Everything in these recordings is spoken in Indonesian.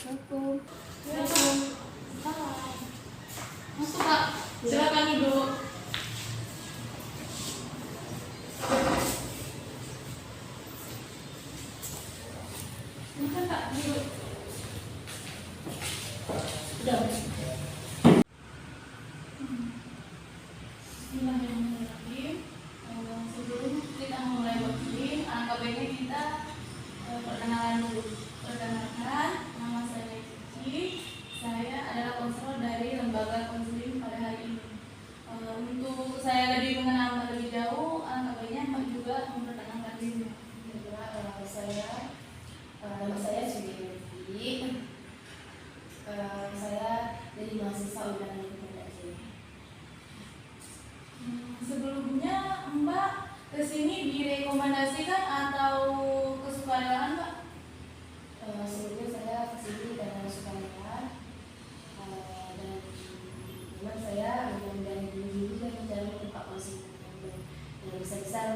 Assalamualaikum. Waalaikumsalam. Masuk Kak, silakan duduk. Silakan Kak, duduk. Udah. Bismillahirrahmanirrahim. Sebelum kita mulai workshop, alangkah baiknya kita perkenalan dulu. Perkenalkan, nama saya Cici. Saya adalah konselor dari lembaga konseling pada hari ini. Untuk saya lebih mengenal lebih jauh, alangkah baiknya Mbak juga memperkenalkan diri. Nama saya Sudirti. Saya dari mahasiswa Undangan Rekomendasi. Sebelumnya Mbak kesini direkomendasikan atau kesukarelawan Mbak? Sebelumnya saya kesini karena sukarela, dan memang saya dari dulu juga mencari tempat konseling yang bisa mencari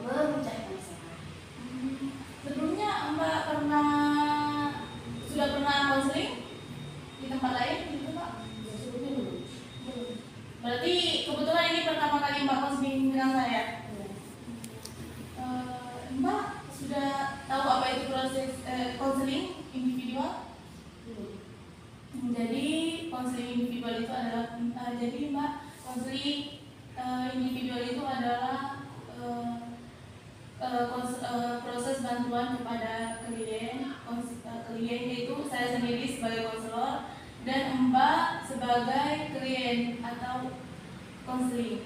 masalah. Sebelumnya Mbak sudah pernah konseling di tempat lain gitu Pak? Sebelumnya belum. Berarti kebetulan ini pertama kali Mbak konseling dengan saya. Mbak sudah tahu apa itu proses konseling individual? Jadi konseling individual itu adalah jadi Mbak konseling individual itu adalah proses bantuan kepada klien yaitu saya sendiri sebagai konselor dan Mbak sebagai klien atau konseling.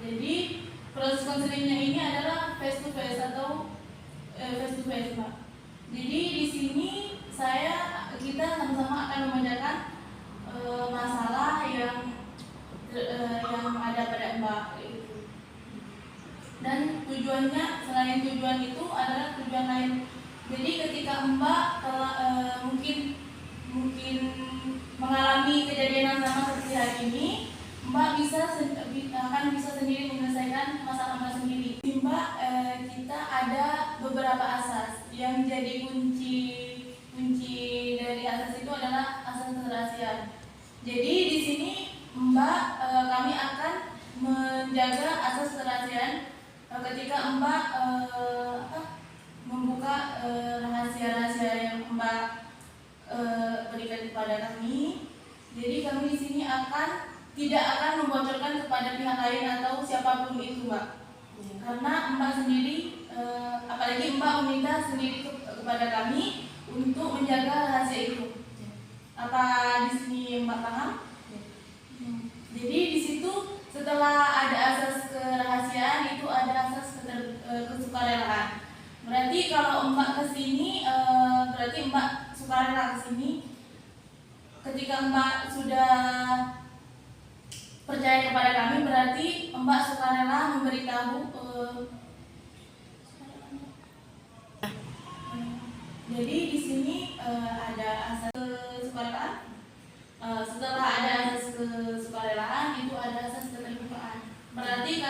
Jadi proses konselingnya ini adalah face to face atau face to face Mbak. Jadi di sini kita sama-sama akan membacakan masalah yang ada pada Mbak. Dan tujuannya selain tujuan itu adalah tujuan lain. Jadi ketika Mbak mungkin mengalami kejadian yang sama seperti hari ini, Mbak akan bisa sendiri menyelesaikan masalah Mbak sendiri. Mbak, kita ada beberapa asas yang jadi kunci dari asas itu adalah asas kerahasiaan. Jadi di sini Mbak, kami akan menjaga asas kerahasiaan ketika Mbak membuka rahasia-rahasia yang Mbak berikan kepada kami. Jadi kami di sini tidak akan membocorkan kepada pihak lain atau siapapun itu Mbak. Karena Mbak sendiri, apalagi Mbak meminta sendiri kepada kami untuk menjaga rahasia itu. Apa di sini Mbak paham? Jadi di situ setelah ada asas kerahasiaan itu ada asas kesukarelaan. Berarti kalau Mbak kesini, berarti Mbak sukarela kesini. Ketika Mbak sudah percaya kepada kami, berarti Mbak sukarela memberitahu. Jadi di sini ada asas kesukarelaan. Setelah ada asas kesukarelaan itu ada asas keterbukaan. Berarti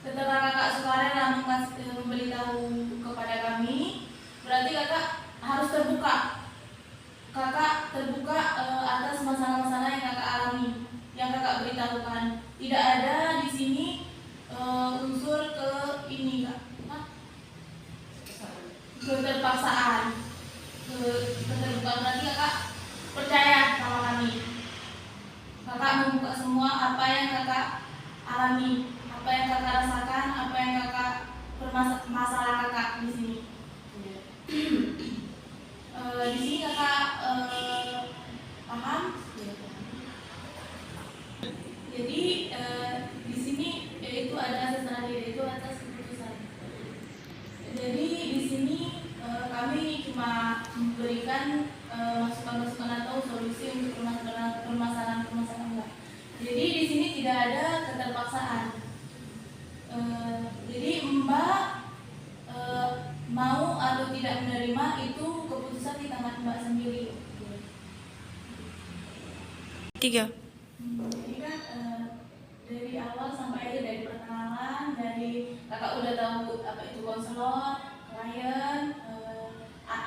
setelah kakak sukarela memberitahu kepada kami, berarti kakak harus terbuka. Kakak terbuka atas masalah-masalah yang kakak alami, yang kakak beritahukan. Tidak ada di sini unsur keterpaksaan. Keterbukaan berarti kakak percaya sama kami. Kakak membuka semua apa yang kakak alami, apa yang kakak rasakan, apa yang kakak masalah kakak di sini. Di sini kakak paham? Jadi di sini itu ada asas terakhir, itu atas keputusan. Jadi di sini kami cuma memberikan masukan-masukan atau solusi untuk permasalahan Mbak. Jadi di sini tidak ada keterpaksaan. Jadi Mbak mau atau tidak menerima itu keputusan di tangan Mbak sendiri. 3. Jadi kan dari awal sampai akhir, dari perkenalan, dari kakak udah tahu apa itu konselor, klien,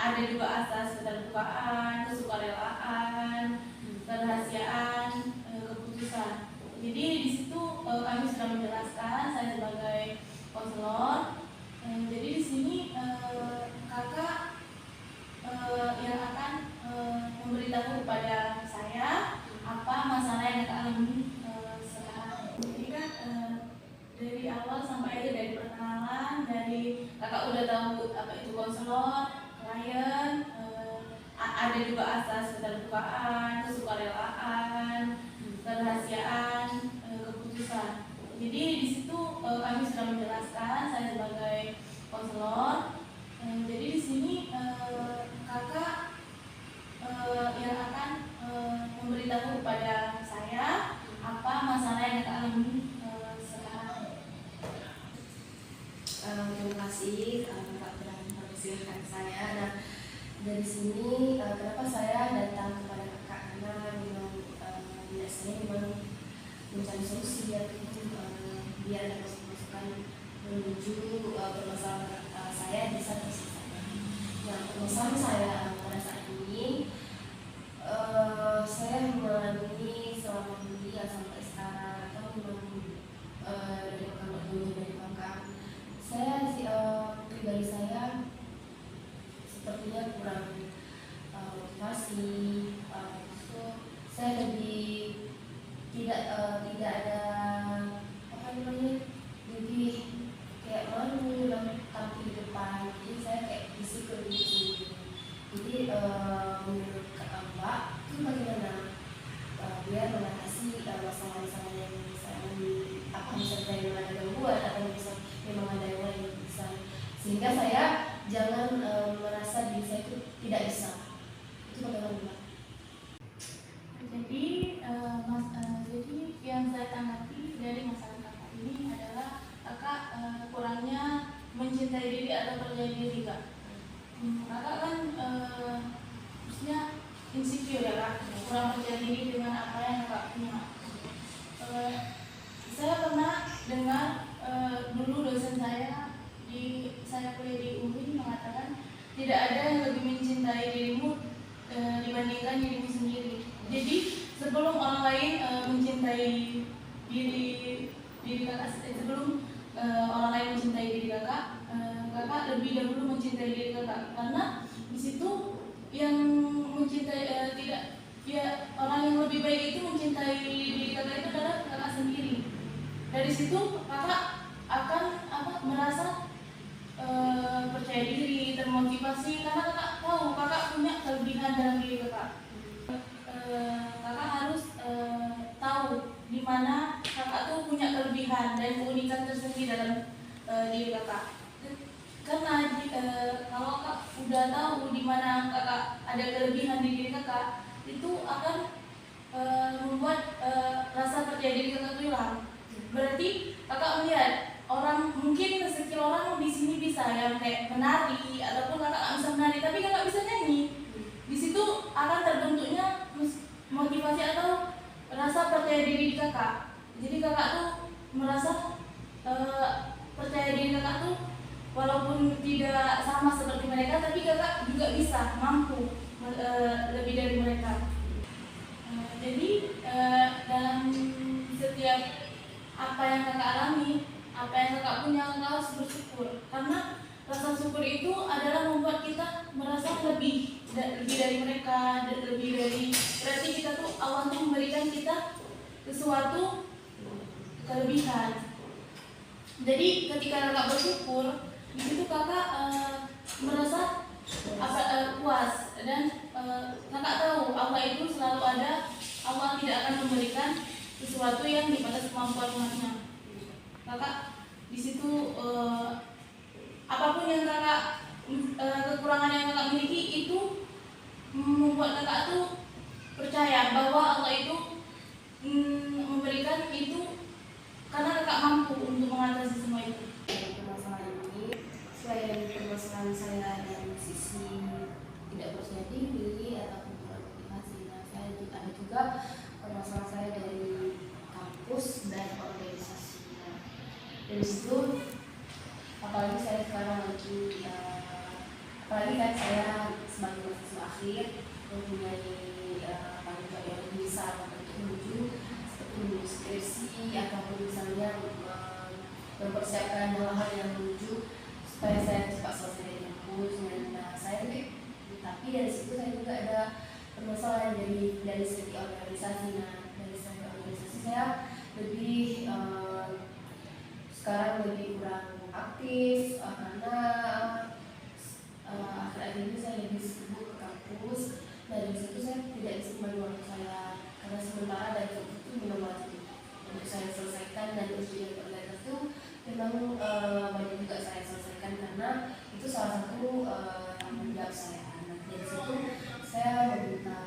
ada juga asas keterbukaan, kesukarelaan, kerahasiaan keputusan. Jadi di situ kami sudah menjelaskan, saya sebagai konselor. Jadi di sini kakak yang akan memberitahu kepada saya apa masalah yang kakak alami sekarang. Jadi kan dari awal sampai akhir, dari perkenalan, dari kakak udah tahu apa itu konselor, klien, ada juga asas keterbukaan, kesukarelaan, kerahasiaan keputusan. Jadi di situ kami sudah menjelaskan, saya sebagai konselor. Jadi di sini kakak yang akan memberitahu kepada saya apa masalah yang kakak alami sekarang. Terima kasih Kak telah mempersilahkan saya. Nah, dari sini kenapa saya datang kepada kakak, karena memang niat saya memang mencari solusi ya, itu biar ada masukan menuju permasalahan saya bisa terselesaikan. Nah, permasalahan saya pada saat ini saya mengalami selama kuliah sampai sekarang, atau memang dari kakak saya pribadi saya sepertinya kurang motivasi. Saya lebih tidak ada apa namanya, lebih kayak malu dan tampil di depan. Jadi saya kayak insecure gitu. Jadi menurut kakak Mbak itu bagaimana biar mengatasi masalah-masalah yang saya alami? Apa misalnya yang ada gangguan atau memang ada yang lain bisa, sehingga saya jangan merasa diri saya itu tidak bisa. Itu bagaimana Mbak? Jadi jadi yang saya tanggapi dari masalah kakak ini adalah kakak kurangnya mencintai diri atau percaya diri kak. Kakak kan maksudnya insecure ya kak, kurang percaya diri dengan apa yang kakak punya. Saya pernah dengar dulu dosen saya kuliah di UIN mengatakan tidak ada yang lebih mencintai dirimu dibandingkan dirimu sendiri. Jadi sebelum orang lain mencintai diri kakak, sebelum orang lain mencintai diri kakak, kakak lebih dahulu mencintai diri kakak, karena di situ yang mencintai tidak ya, orang yang lebih baik itu mencintai diri kakak itu adalah kakak sendiri. Dari situ kakak akan merasa percaya diri, termotivasi, karena kakak tahu kakak punya kelebihan dalam diri kakak. Kakak harus tahu di mana kakak tuh punya kelebihan dan keunikan tersendiri dalam diri kakak. Karena kalau kakak udah tahu di mana kakak ada kelebihan di diri kakak, itu akan membuat rasa percaya diri kakak itu hilang. Berarti kakak melihat orang, mungkin skill orang di sini bisa yang kayak menari, ataupun kakak nggak bisa menari tapi kakak bisa nyanyi. Di situ akan terbentuknya motivasi atau rasa percaya diri di kakak. Jadi kakak tuh merasa percaya diri kakak tuh walaupun tidak sama seperti mereka, tapi kakak juga bisa mampu lebih dari mereka. Jadi dalam setiap apa yang kakak alami, apa yang kakak punya, kakak harus bersyukur, karena rasa syukur itu adalah membuat kita merasa lebih dari mereka, lebih dari, berarti kita tuh Allah tuh memberikan kita sesuatu kelebihan. Jadi ketika kakak bersyukur, di situ kakak merasa puas, dan kakak tahu Allah itu selalu ada. Allah tidak akan memberikan sesuatu yang di batas kemampuan umatnya. Kakak di situ apapun yang kakak kekurangan yang kakak miliki itu membuat kakak tuh percaya bahwa Allah itu memberikan itu karena kakak mampu untuk mengatasi semua itu. Permasalahan ini, selain permasalahan saya dari sisi tidak percaya diri ataupun kurang motivasi, saya ada juga permasalahan saya dari kampus dan organisasi. Dari situ, apalagi saya sekarang lagi apalagi kan saya mempunyai tanggung jawab yang lebih besar untuk menuju seperti menuju skripsi ataupun misalnya mempersiapkan hal-hal yang menuju supaya saya cepat selesai dari kampus. Nah, saya tapi dari situ saya juga ada permasalahan dari segi organisasi. Nah, dari segi organisasi saya lebih sekarang lebih kurang aktif karena akhir-akhir ini saya lebih sibuk ke kampus. Dari situ saya tidak bisa kembali waktu saya karena sementara dari kampus itu memang wajib untuk saya selesaikan, dan ujian organisasi itu memang banyak juga saya selesaikan karena itu salah satu tanggung jawab saya. Nah, dari situ saya meminta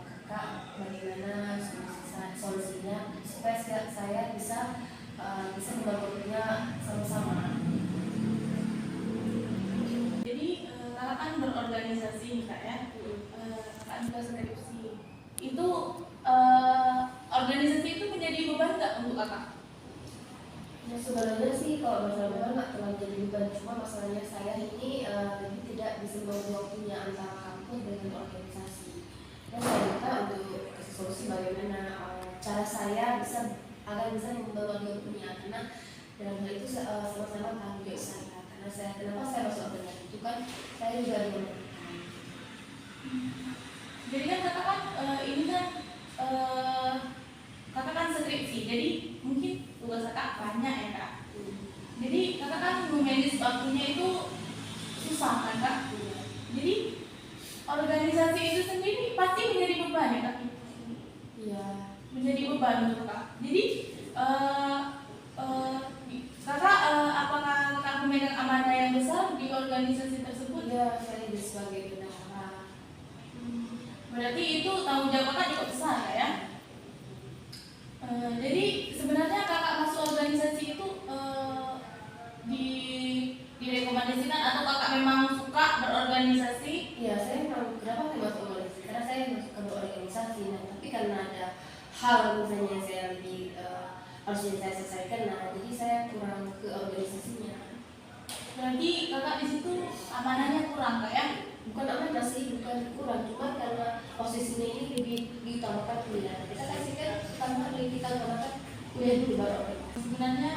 kakak bagaimana solusinya supaya saya bisa membangunnya sama-sama. Jadi kakak kan berorganisasi nih kak ya, kakak juga skripsi. Itu organisasi itu menjadi beban nggak untuk kakak? Ya sebenarnya sih kalau masalah beban nggak terlalu jadi beban, cuma masalahnya saya ini lebih tidak bisa membagi waktunya antara kampus dengan organisasi. Dan saya minta untuk kasih solusi bagaimana cara saya agar bisa membagi waktunya, karena dalam hal itu sama-sama tanggung jawab saya. Karena kenapa saya masuk organisasi itu kan saya juga ada. Jadi kan kakak kan ini kan kakak kan skripsi, jadi mungkin tugas kakak banyak ya kak. Jadi kakak kan memanage waktunya itu susah kan kak. Jadi organisasi itu sendiri pasti menjadi beban ya kak. Iya. Menjadi beban untuk kak. Jadi kakak apakah kakak memegang amanah yang besar di organisasi tersebut? Ya, saya jadi sebagai bendahara. Berarti itu tanggung jawab kakak cukup besar ya. Jadi sebenarnya kakak masuk organisasi itu direkomendasikan atau kakak memang suka berorganisasi? Iya, saya memang kenapa saya masuk organisasi? Karena saya suka berorganisasi. Nah, tapi karena ada hal misalnya yang saya lebih harusnya saya selesaikan, nah jadi saya kurang ke organisasinya. Berarti kakak di situ amanahnya kurang kak ya? Bukan amanah sih, bukan kurang, cuma karena posisinya ini lebih diutamakan kuliah. Kita kasih kan tanpa kita utamakan kuliah dulu baru organisasi. Sebenarnya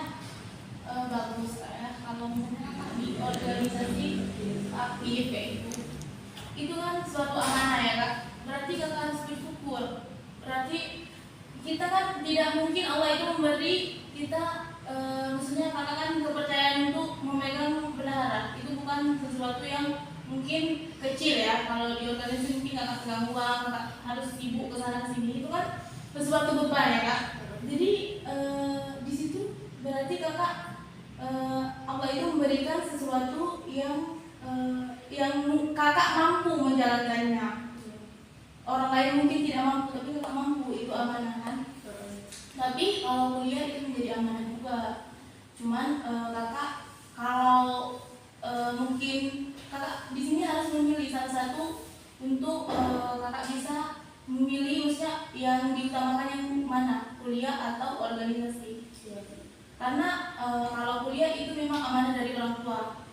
bagus kak ya kalau misalnya kakak di organisasi aktif kayak itu kan suatu amanah ya kak. Berarti kakak harus bersyukur. Berarti kita kan tidak mungkin Allah itu memberi kita maksudnya kakak kan kepercayaan untuk memegang bendahara. Itu bukan sesuatu yang mungkin kecil ya. Kalau di organisasi mungkin kakak pegang uang, kakak harus sibuk ke sana sini, itu kan sesuatu beban ya kak. Jadi di situ berarti kakak Allah itu memberikan sesuatu yang kakak mampu menjalankannya. Orang lain mungkin tidak mampu, tapi kakak mampu, itu amanah kan. Tapi kalau kuliah itu menjadi amanah juga. Cuman kakak kalau mungkin kakak di sini harus memilih salah satu untuk kakak bisa memilih maksudnya yang diutamakan yang mana, kuliah atau organisasi. Karena kalau kuliah itu memang amanah dari orang tua.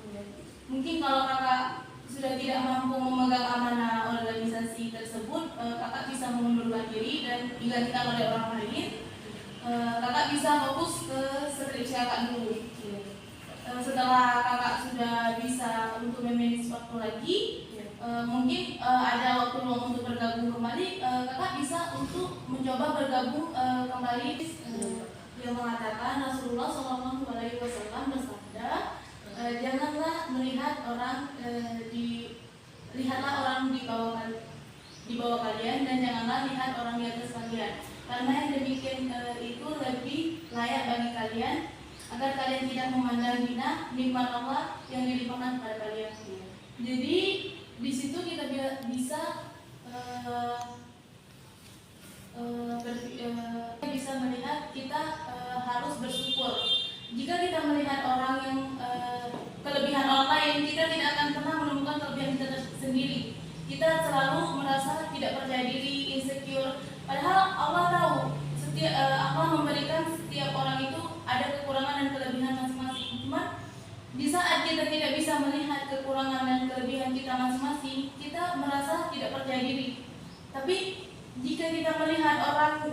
Mungkin kalau kakak sudah tidak mampu memegang amanah organisasi tersebut, kakak bisa mengundurkan diri dan digantikan oleh orang lain. Kakak bisa fokus ke skripsi kakak dulu. Setelah kakak sudah bisa untuk memanage waktu lagi, mungkin ada waktu luang untuk bergabung kembali, kakak bisa untuk mencoba bergabung kembali. Yang mengatakan Rasulullah SAW bersabda, janganlah melihat orang lihatlah orang di bawah kalian, dan janganlah lihat orang di atas kalian, karena yang demikian itu lebih layak bagi kalian, agar kalian tidak memandang hina nikmat Allah yang dilimpahkan pada kalian. Jadi di situ kita bisa bisa melihat kita harus bersyukur. Jika kita melihat orang yang kelebihan orang lain, kita tidak akan pernah menemukan kelebihan kita sendiri. Kita selalu merasa tidak percaya diri, insecure. Padahal Allah tahu, Allah memberikan setiap orang itu ada kekurangan dan kelebihan masing-masing. Cuma di saat kita tidak bisa melihat kekurangan dan kelebihan kita masing-masing, kita merasa tidak percaya diri. melihat orang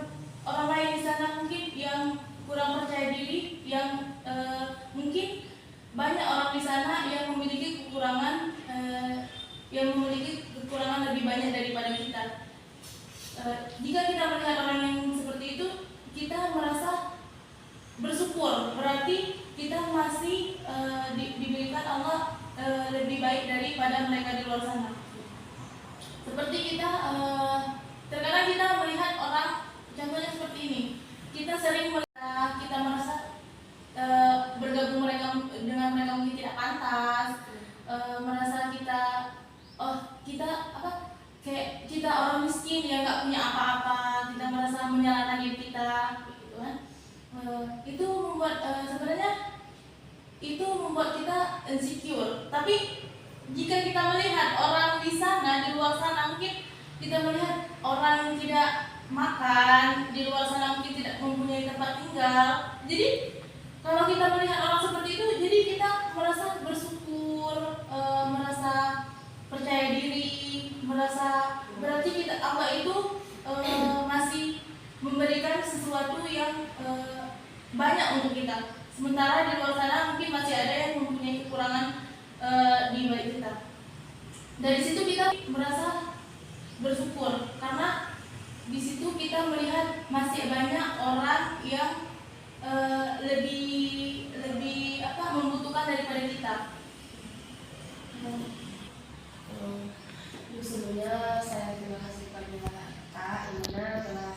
lain di sana mungkin yang kurang percaya diri, yang mungkin banyak orang di sana yang memiliki kekurangan lebih banyak daripada kita. Jika kita melihat orang yang seperti itu, kita merasa bersyukur, berarti kita masih diberikan Allah lebih baik daripada mereka di luar sana. Seperti kita terkadang kita melihat orang, contohnya seperti ini, kita sering melihat, kita merasa bergabung dengan mereka mungkin tidak pantas, merasa kayak kita orang miskin yang nggak punya apa-apa, kita merasa menyalahkan diri kita, gitu kan. Itu membuat sebenarnya itu membuat kita insecure. Tapi jika kita melihat orang di sana, di luar sana, mungkin kita melihat orang yang tidak makan di luar sana, mungkin tidak mempunyai tempat tinggal. Jadi kalau kita melihat orang seperti itu, jadi kita merasa bersyukur, merasa percaya diri, merasa berarti Allah itu masih memberikan sesuatu yang banyak untuk kita. Sementara di luar sana mungkin masih ada yang mempunyai kekurangan di balik kita. Dari situ kita merasa bersyukur karena di situ kita melihat masih banyak orang yang lebih membutuhkan daripada kita. Sebelumnya saya terima kasih kepada Kak Ina telah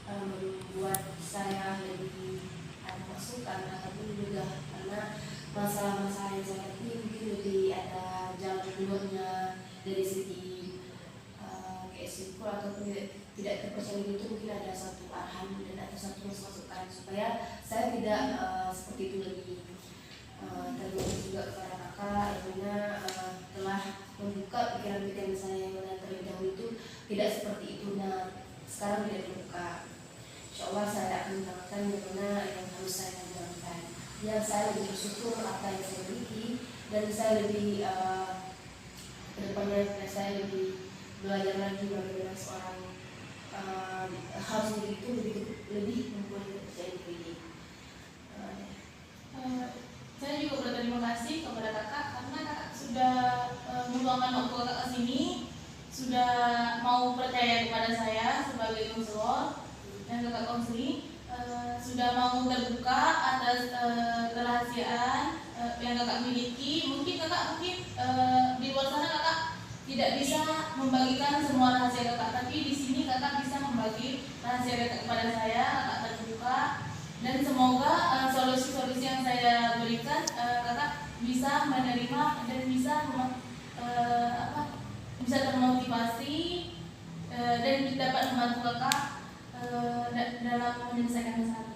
membuat saya lebih ada masukan ataupun juga karena masalah-masalah yang saya hadapi mungkin lebih ada jalan keluarnya dari segi keesikul ataupun tidak terpercaya itu, mungkin ada satu arahan dan ada satu masukan supaya saya tidak seperti itu lagi. Terima kasih juga kepada kakak Ina telah membuka pikiran-pikiran saya yang mana terlebih dahulu itu tidak seperti itu. Nah, sekarang tidak terbuka. Insyaallah saya akan melakukan yang mana yang harus saya lakukan. Yang saya lebih bersyukur apa yang saya miliki dan saya lebih kedepannya saya lebih belajar lagi bagaimana seorang harus itu lebih mempunyai kepercayaan diri. Saya juga berterima kasih kepada kakak karena kakak sudah meluangkan waktu kakak ke sini, sudah mau percaya kepada saya sebagai konselor dan kakak konseling, sudah mau terbuka atas kerahasiaan yang kakak miliki. Mungkin di luar sana kakak tidak bisa membagikan semua rahasia kakak, tapi di sini kakak bisa membagi rahasia kakak kepada saya. Kakak terbuka dan semoga solusi-solusi yang saya berikan kakak bisa menerima dan bisa termotivasi dan dapat membantu kakak dalam menyelesaikan masalah.